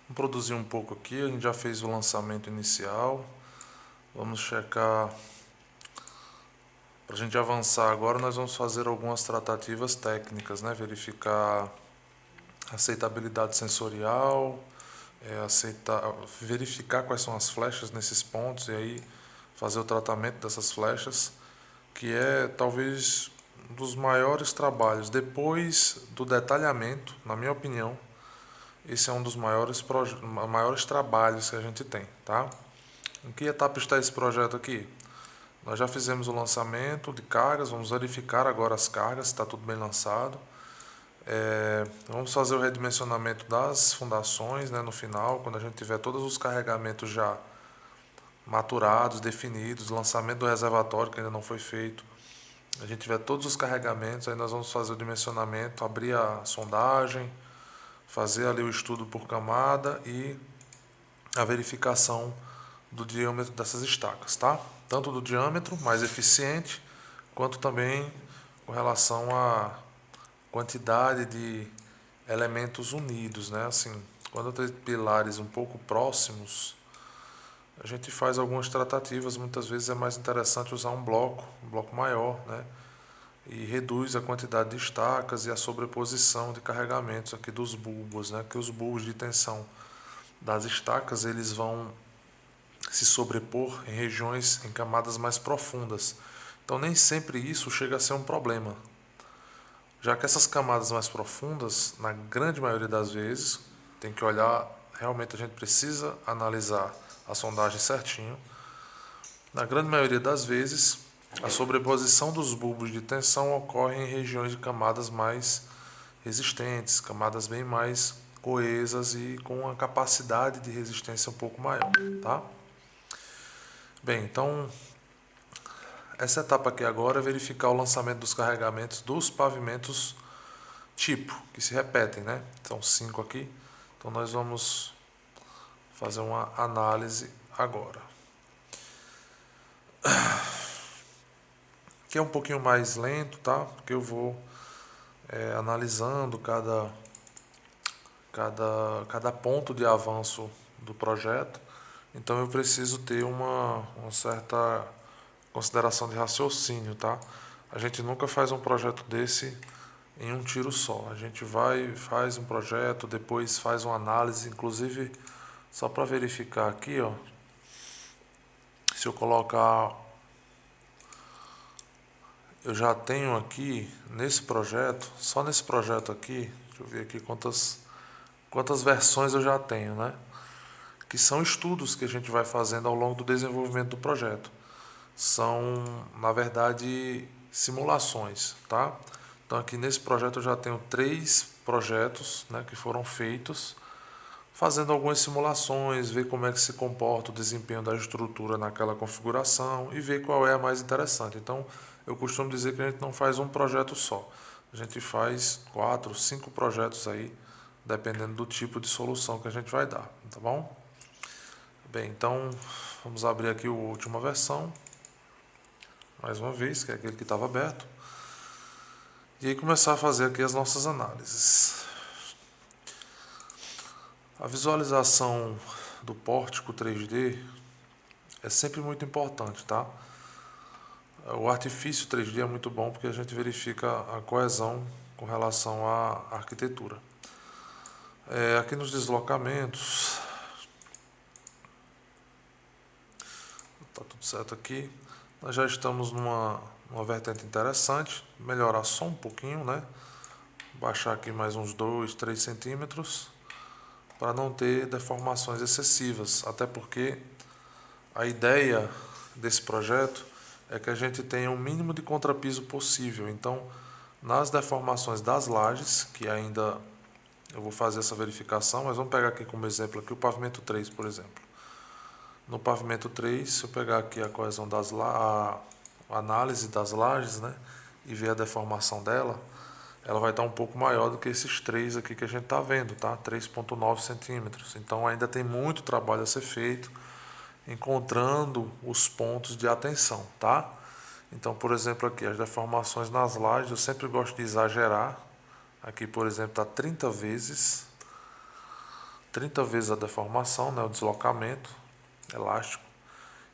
Vamos produzir um pouco aqui, a gente já fez o lançamento inicial. Vamos checar. Para a gente avançar agora, nós vamos fazer algumas tratativas técnicas, né? Verificar aceitabilidade sensorial, verificar quais são as flechas nesses pontos e aí fazer o tratamento dessas flechas, que é talvez um dos maiores trabalhos. Depois do detalhamento, na minha opinião, esse é um dos maiores trabalhos que a gente tem, tá? Em que etapa está esse projeto aqui? Nós já fizemos o lançamento de cargas, vamos verificar agora as cargas, se está tudo bem lançado. Vamos fazer o redimensionamento das fundações, né, no final, quando a gente tiver todos os carregamentos já maturados, definidos, lançamento do reservatório que ainda não foi feito. A gente tiver todos os carregamentos, aí nós vamos fazer o dimensionamento, abrir a sondagem, fazer ali o estudo por camada e a verificação do diâmetro dessas estacas, tá? Tanto do diâmetro mais eficiente, quanto também com relação à quantidade de elementos unidos, né? Assim, quando tem pilares um pouco próximos, a gente faz algumas tratativas, muitas vezes é mais interessante usar um bloco maior, né? E reduz a quantidade de estacas e a sobreposição de carregamentos aqui dos bulbos, né? Que os bulbos de tensão das estacas, eles vão se sobrepor em regiões, em camadas mais profundas. Então nem sempre isso chega a ser um problema, já que essas camadas mais profundas, na grande maioria das vezes, tem que olhar, realmente a gente precisa analisar a sondagem certinho. Na grande maioria das vezes, a sobreposição dos bulbos de tensão ocorre em regiões de camadas mais resistentes, camadas bem mais coesas e com uma capacidade de resistência um pouco maior, tá? Bem, então essa etapa aqui agora é verificar o lançamento dos carregamentos dos pavimentos tipo, que se repetem, né? São 5 aqui. Então nós vamos fazer uma análise agora. Que é um pouquinho mais lento, tá? Porque eu vou analisando cada ponto de avanço do projeto. Então eu preciso ter uma certa consideração de raciocínio, tá? A gente nunca faz um projeto desse em um tiro só. A gente faz um projeto, depois faz uma análise, inclusive só para verificar aqui, ó. Se eu colocar, eu já tenho aqui nesse projeto, só nesse projeto aqui, deixa eu ver aqui quantas versões eu já tenho, né? Que são estudos que a gente vai fazendo ao longo do desenvolvimento do projeto. São, na verdade, simulações, tá? Então aqui nesse projeto eu já tenho 3 projetos, né, que foram feitos, fazendo algumas simulações, ver como é que se comporta o desempenho da estrutura naquela configuração e ver qual é a mais interessante. Então eu costumo dizer que a gente não faz um projeto só, a gente faz 4, 5 projetos aí, dependendo do tipo de solução que a gente vai dar, tá bom? Bem, então vamos abrir aqui a última versão, mais uma vez, que é aquele que estava aberto. E aí começar a fazer aqui as nossas análises. A visualização do pórtico 3D é sempre muito importante, tá? O artifício 3D é muito bom porque a gente verifica a coesão com relação à arquitetura. Aqui nos deslocamentos, tá tudo certo aqui. Nós já estamos numa vertente interessante, melhorar só um pouquinho, né? Baixar aqui mais uns 2, 3 centímetros para não ter deformações excessivas, até porque a ideia desse projeto é que a gente tenha o mínimo de contrapiso possível. Então, nas deformações das lajes, que ainda eu vou fazer essa verificação, mas vamos pegar aqui como exemplo aqui o pavimento 3, por exemplo. No pavimento 3, se eu pegar aqui a coesão a análise das lajes, né, e ver a deformação dela, ela vai estar um pouco maior do que esses 3 aqui que a gente está vendo, tá? 3,9 centímetros. Então ainda tem muito trabalho a ser feito, encontrando os pontos de atenção, tá? Então, por exemplo, aqui as deformações nas lajes, eu sempre gosto de exagerar. Aqui, por exemplo, está 30 vezes. 30 vezes a deformação, né, o deslocamento elástico.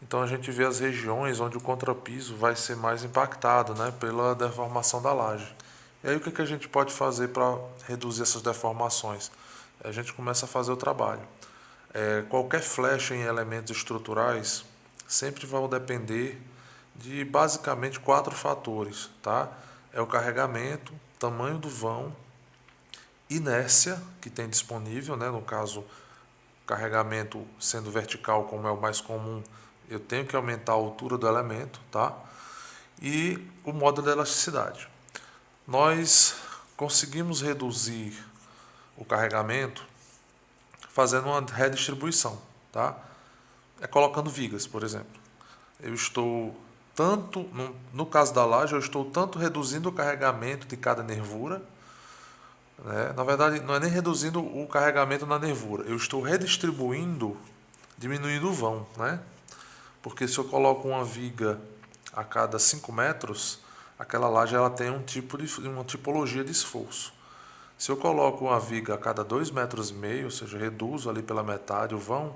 Então a gente vê as regiões onde o contrapiso vai ser mais impactado, né, pela deformação da laje. E aí o que a gente pode fazer para reduzir essas deformações? A gente começa a fazer o trabalho. Qualquer flecha em elementos estruturais sempre vão depender de basicamente 4 fatores, tá? É o carregamento, tamanho do vão, inércia que tem disponível, né? No caso, carregamento sendo vertical, como é o mais comum, eu tenho que aumentar a altura do elemento, tá? E o modo de elasticidade. Nós conseguimos reduzir o carregamento fazendo uma redistribuição, tá? Colocando vigas, por exemplo. Eu estou tanto, no caso da laje, eu estou tanto reduzindo o carregamento de cada nervura, né? Na verdade, não é nem reduzindo o carregamento na nervura, eu estou redistribuindo, diminuindo o vão, né? Porque se eu coloco uma viga a cada 5 metros, aquela laje ela tem uma tipologia de esforço. Se eu coloco uma viga a cada 2,5 metros, ou seja, reduzo ali pela metade o vão,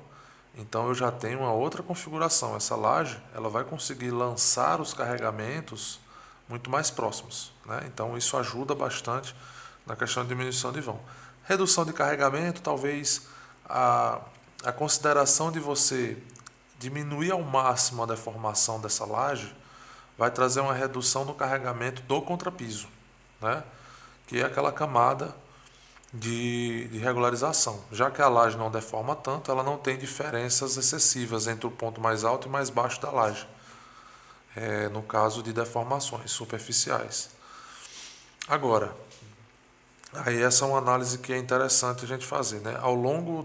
então eu já tenho uma outra configuração. Essa laje ela vai conseguir lançar os carregamentos muito mais próximos, né? Então isso ajuda bastante na questão de diminuição de vão. Redução de carregamento, talvez a consideração de você diminuir ao máximo a deformação dessa laje vai trazer uma redução no carregamento do contrapiso, né? Que é aquela camada de regularização. Já que a laje não deforma tanto, ela não tem diferenças excessivas entre o ponto mais alto e mais baixo da laje, no caso de deformações superficiais. Agora, aí essa é uma análise que é interessante a gente fazer, né? Ao longo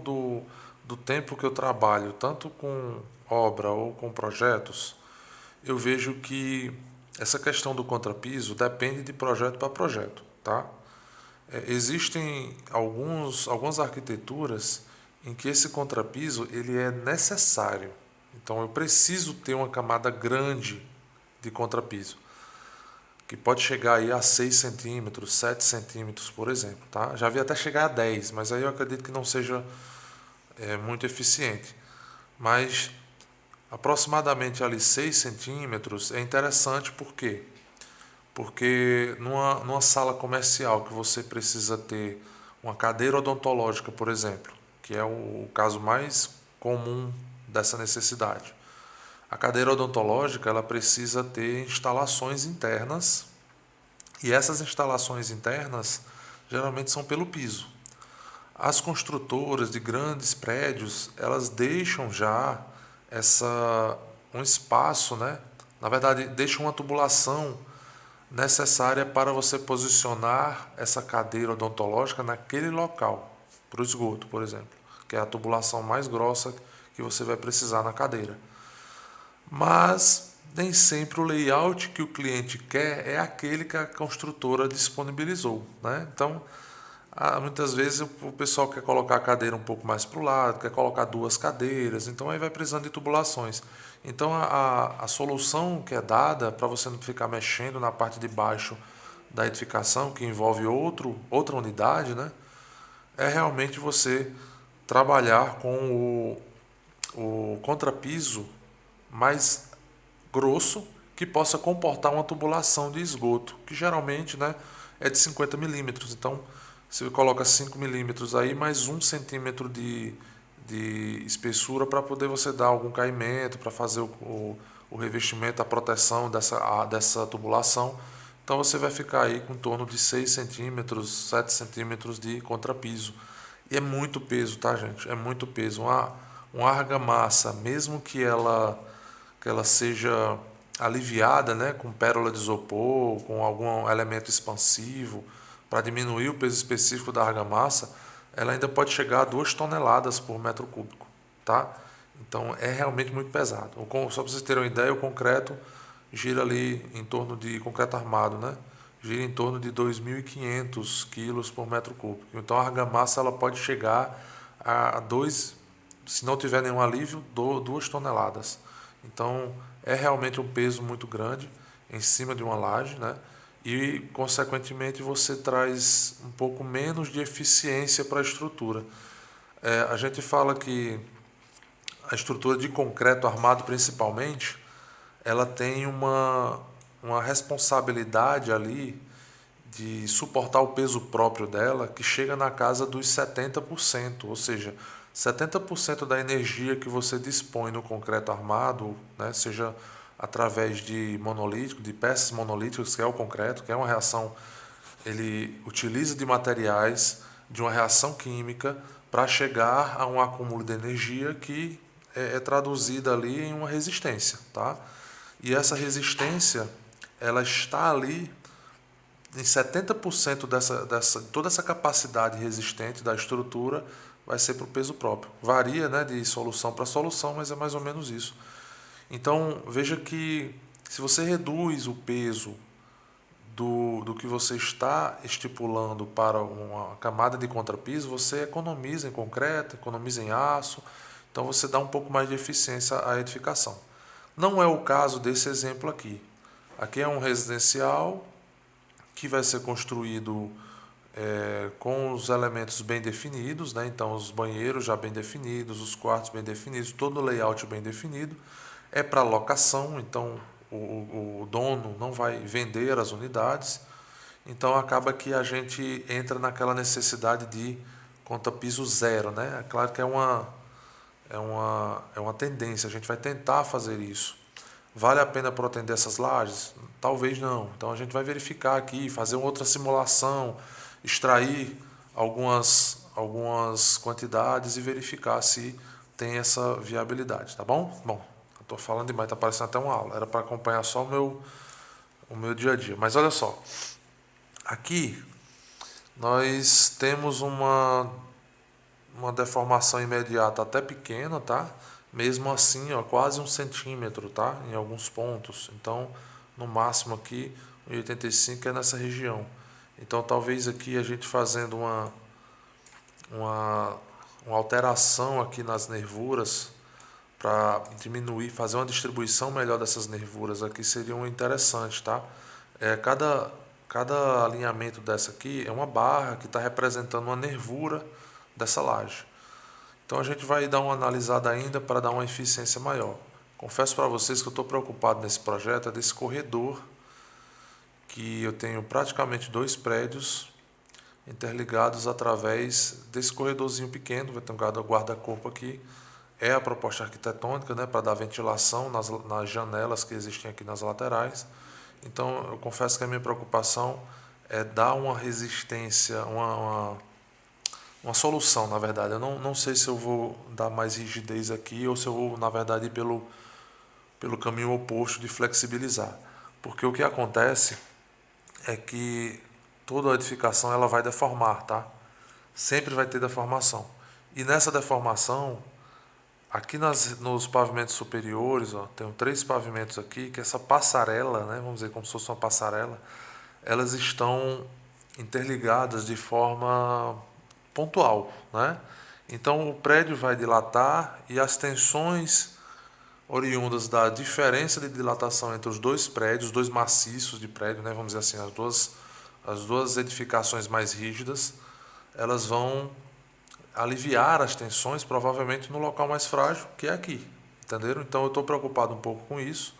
do tempo que eu trabalho, tanto com obra ou com projetos, eu vejo que essa questão do contrapiso depende de projeto para projeto, tá? Existem algumas arquiteturas em que esse contrapiso ele é necessário. Então eu preciso ter uma camada grande de contrapiso, que pode chegar aí a 6 centímetros, 7 centímetros, por exemplo. Tá? Já vi até chegar a 10, mas aí eu acredito que não seja muito eficiente. Mas aproximadamente ali 6 centímetros é interessante por quê? Porque numa sala comercial que você precisa ter uma cadeira odontológica, por exemplo, que é o caso mais comum dessa necessidade. A cadeira odontológica ela precisa ter instalações internas e essas instalações internas geralmente são pelo piso. As construtoras de grandes prédios elas deixam já um espaço, né? Na verdade, deixam uma tubulação necessária para você posicionar essa cadeira odontológica naquele local, para o esgoto, por exemplo, que é a tubulação mais grossa que você vai precisar na cadeira. Mas nem sempre o layout que o cliente quer é aquele que a construtora disponibilizou, né? Então, muitas vezes o pessoal quer colocar a cadeira um pouco mais para o lado, quer colocar 2 cadeiras, então aí vai precisando de tubulações. Então a solução que é dada para você não ficar mexendo na parte de baixo da edificação, que envolve outra unidade, né, é realmente você trabalhar com o contrapiso mais grosso que possa comportar uma tubulação de esgoto, que geralmente, né, é de 50 milímetros. Então, você coloca 5 milímetros aí, mais 1 centímetro de espessura para poder você dar algum caimento, para fazer o revestimento, a proteção dessa tubulação. Então, você vai ficar aí com em torno de 6 centímetros, 7 centímetros de contrapiso. E é muito peso, tá, gente? É muito peso. Uma argamassa, mesmo que ela seja aliviada, né, com pérola de isopor, com algum elemento expansivo, para diminuir o peso específico da argamassa, ela ainda pode chegar a 2 toneladas por metro cúbico, tá? Então é realmente muito pesado. Só para vocês terem uma ideia, o concreto gira ali em torno de concreto armado, né? Gira em torno de 2.500 quilos por metro cúbico. Então a argamassa ela pode chegar a 2, se não tiver nenhum alívio, 2 toneladas. Então é realmente um peso muito grande em cima de uma laje, né? E consequentemente você traz um pouco menos de eficiência para a estrutura. A gente fala que a estrutura de concreto armado principalmente, ela tem uma responsabilidade ali de suportar o peso próprio dela que chega na casa dos 70%, ou seja, 70% da energia que você dispõe no concreto armado, né, seja através de monolítico, de peças monolíticas, que é o concreto, que é uma reação, ele utiliza de materiais de uma reação química para chegar a um acúmulo de energia que é traduzida ali em uma resistência, tá? E essa resistência, ela está ali em 70% toda essa capacidade resistente da estrutura vai ser para o peso próprio. Varia, né, de solução para solução, mas é mais ou menos isso. Então, veja que se você reduz o peso do que você está estipulando para uma camada de contrapiso, você economiza em concreto, economiza em aço, então você dá um pouco mais de eficiência à edificação. Não é o caso desse exemplo aqui. Aqui é um residencial que vai ser construído com os elementos bem definidos, né? Então os banheiros já bem definidos, os quartos bem definidos, todo o layout bem definido. É para locação, então o dono não vai vender as unidades, então acaba que a gente entra naquela necessidade de conta piso zero, né? É claro que é uma tendência, a gente vai tentar fazer isso. Vale a pena protender essas lajes? Talvez não. Então a gente vai verificar aqui, fazer uma outra simulação, extrair algumas quantidades e verificar se tem essa viabilidade, tá bom? Bom, eu estou falando demais, está parecendo até uma aula. Era para acompanhar só o meu dia a dia. Mas olha só, aqui nós temos uma deformação imediata até pequena, tá? Mesmo assim, ó, quase 1 centímetro, tá? Em alguns pontos. Então, no máximo aqui, 1,85 é nessa região. Então, talvez aqui a gente fazendo uma, uma alteração aqui nas nervuras para diminuir, fazer uma distribuição melhor dessas nervuras aqui seria um interessante, tá? Cada alinhamento dessa aqui é uma barra que está representando uma nervura dessa laje. Então a gente vai dar uma analisada ainda para dar uma eficiência maior. Confesso para vocês que eu estou preocupado nesse projeto, é desse corredor, que eu tenho praticamente 2 prédios interligados através desse corredorzinho pequeno, vai ter um guarda-corpo aqui. É a proposta arquitetônica, né, para dar ventilação nas janelas que existem aqui nas laterais. Então eu confesso que a minha preocupação é dar uma resistência, uma solução, na verdade. Eu não sei se eu vou dar mais rigidez aqui ou se eu vou, na verdade, ir pelo caminho oposto de flexibilizar. Porque o que acontece é que toda edificação ela vai deformar, tá? Sempre vai ter deformação. E nessa deformação, aqui nos pavimentos superiores, ó, tem 3 pavimentos aqui, que essa passarela, né, vamos dizer como se fosse uma passarela, elas estão interligadas de forma pontual, né? Então o prédio vai dilatar e as tensões oriundas da diferença de dilatação entre os 2 prédios, 2 maciços de prédio, né? Vamos dizer assim, as duas edificações mais rígidas, elas vão aliviar as tensões provavelmente no local mais frágil, que é aqui, entenderam? Então eu estou preocupado um pouco com isso.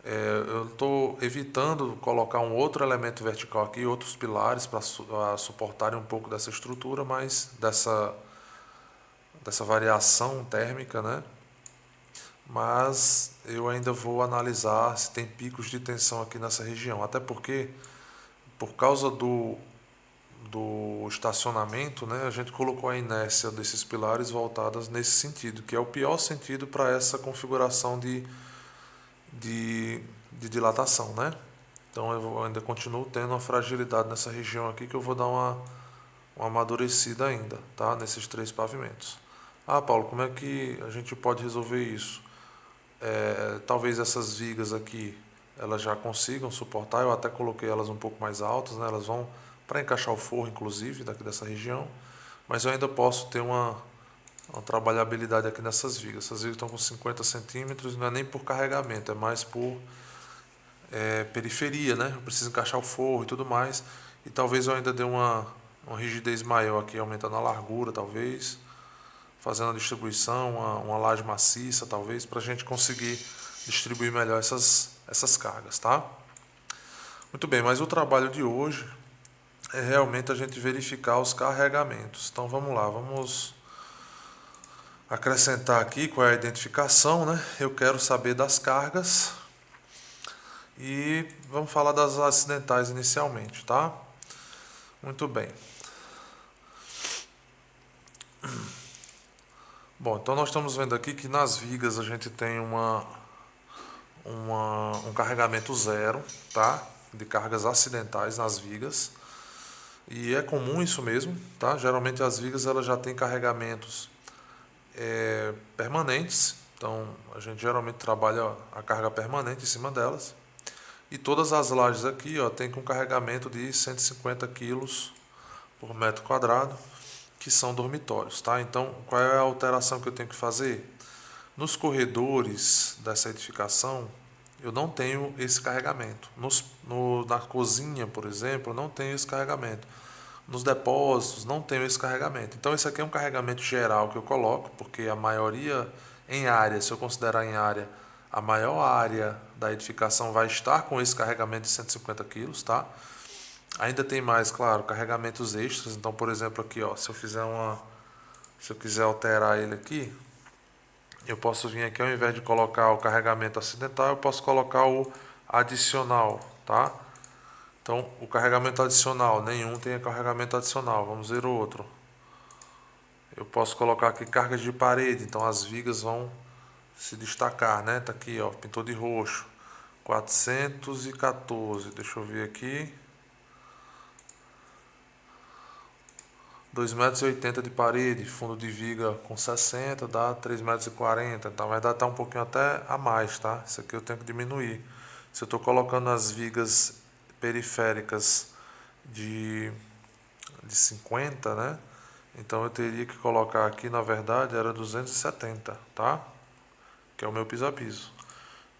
Eu estou evitando colocar um outro elemento vertical aqui, outros pilares para suportarem um pouco dessa estrutura, mas dessa variação térmica, né? Mas eu ainda vou analisar se tem picos de tensão aqui nessa região, até porque por causa do estacionamento, né, a gente colocou a inércia desses pilares voltadas nesse sentido, que é o pior sentido para essa configuração de dilatação, né? Então eu ainda continuo tendo uma fragilidade nessa região aqui que eu vou dar uma amadurecida ainda, tá? Nesses 3 pavimentos. Ah, Paulo, como é que a gente pode resolver isso? Talvez essas vigas aqui elas já consigam suportar, eu até coloquei elas um pouco mais altas, né? Elas vão para encaixar o forro, inclusive, daqui dessa região, mas eu ainda posso ter uma trabalhabilidade aqui nessas vigas. Essas vigas estão com 50 centímetros, não é nem por carregamento, é mais por periferia, né? Eu preciso encaixar o forro e tudo mais. E talvez eu ainda dê uma rigidez maior aqui, aumentando a largura, talvez. fazendo a distribuição, uma laje maciça talvez, para a gente conseguir distribuir melhor essas cargas, tá? Muito bem, mas o trabalho de hoje é realmente a gente verificar os carregamentos. Então vamos lá, vamos acrescentar aqui qual é a identificação, né? Eu quero saber das cargas e vamos falar das acidentais inicialmente, tá? Muito bem. Bom, então nós estamos vendo aqui que nas vigas a gente tem um carregamento zero, tá? De cargas acidentais nas vigas. E é comum isso mesmo, tá? Geralmente as vigas elas já têm carregamentos permanentes, então a gente geralmente trabalha a carga permanente em cima delas. E todas as lajes aqui, ó, tem com carregamento de 150 quilos por metro quadrado, que são dormitórios, tá? Então, qual é a alteração que eu tenho que fazer? Nos corredores dessa edificação, eu não tenho esse carregamento. Na cozinha, por exemplo, eu não tenho esse carregamento. Nos depósitos, não tenho esse carregamento. Então, esse aqui é um carregamento geral que eu coloco, porque a maioria em área, se eu considerar em área, a maior área da edificação vai estar com esse carregamento de 150 quilos, tá? Ainda tem mais, claro, carregamentos extras. Então, por exemplo, aqui, ó, se eu quiser alterar ele aqui, eu posso vir aqui, ao invés de colocar o carregamento acidental, eu posso colocar o adicional, tá? Então, o carregamento adicional, nenhum tem carregamento adicional. Vamos ver o outro. Eu posso colocar aqui cargas de parede, então as vigas vão se destacar, né? Tá aqui, ó, pintou de roxo. 414, deixa eu ver aqui. 2,80 m de parede, fundo de viga com 60, dá 3,40 m. Então vai dar até um pouquinho até a mais, tá? Isso aqui eu tenho que diminuir. Se eu estou colocando as vigas periféricas de 50, né? Então eu teria que colocar aqui, na verdade, era 270, tá? Que é o meu piso a piso.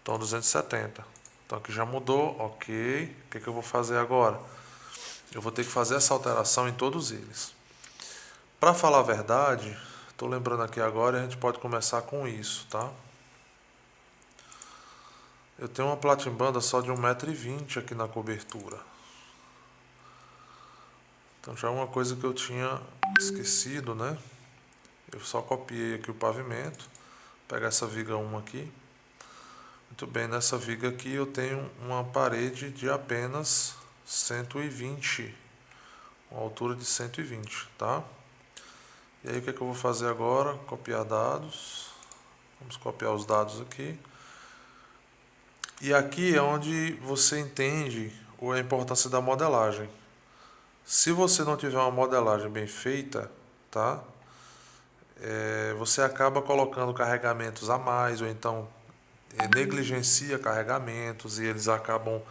Então 270. Então aqui já mudou, ok. O que eu vou fazer agora? Eu vou ter que fazer essa alteração em todos eles. Para falar a verdade, estou lembrando aqui agora e a gente pode começar com isso, tá? Eu tenho uma platimbanda só de 1,20 m aqui na cobertura. Então já é uma coisa que eu tinha esquecido, né? Eu só copiei aqui o pavimento. Vou pegar essa viga 1 aqui. Muito bem, nessa viga aqui eu tenho uma parede de apenas 120. Uma altura de 120, tá? E aí o que eu vou fazer agora? Copiar dados. Vamos copiar os dados aqui. E aqui é onde você entende a importância da modelagem. Se você não tiver uma modelagem bem feita, tá? Você acaba colocando carregamentos a mais, ou então negligencia carregamentos e eles acabam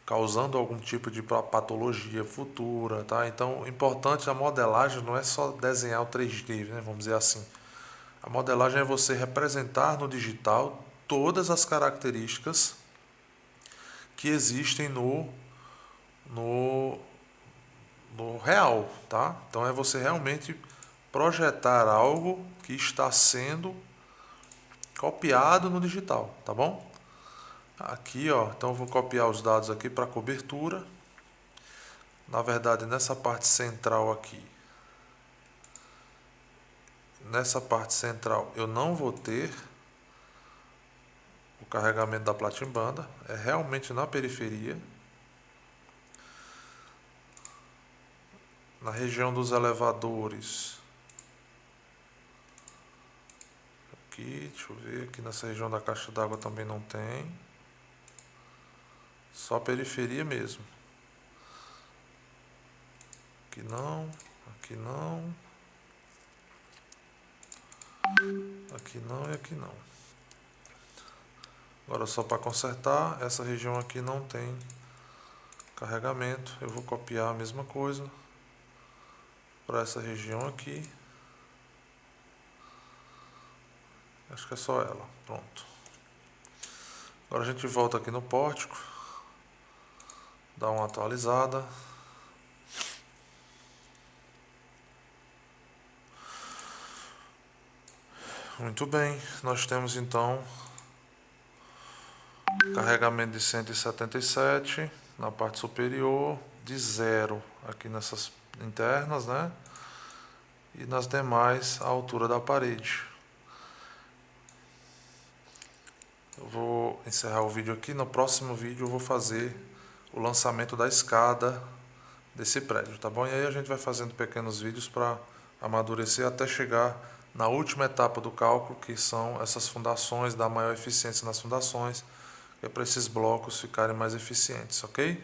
causando algum tipo de patologia futura, tá? Então, o importante da modelagem não é só desenhar o 3D, né? Vamos dizer assim. A modelagem é você representar no digital todas as características que existem no real, tá? Então é você realmente projetar algo que está sendo copiado no digital, tá bom? Aqui, ó, então eu vou copiar os dados aqui para cobertura. Na verdade, nessa parte central aqui, nessa parte central eu não vou ter o carregamento da platimbanda, é realmente na periferia. Na região dos elevadores, aqui, deixa eu ver, aqui nessa região da caixa d'água também não tem. Só periferia mesmo. Aqui não, aqui não. Aqui não e aqui não. Agora só para consertar, essa região aqui não tem carregamento. Eu vou copiar a mesma coisa para essa região aqui. Acho que é só ela. Pronto. Agora a gente volta aqui no pórtico. Dá uma atualizada. Muito bem, nós temos então carregamento de 177 na parte superior, de 0 aqui nessas internas, né? E nas demais a altura da parede. Eu vou encerrar o vídeo aqui. No próximo vídeo eu vou fazer o lançamento da escada desse prédio, tá bom? E aí a gente vai fazendo pequenos vídeos para amadurecer até chegar na última etapa do cálculo, que são essas fundações, dar maior eficiência nas fundações, que é para esses blocos ficarem mais eficientes, ok?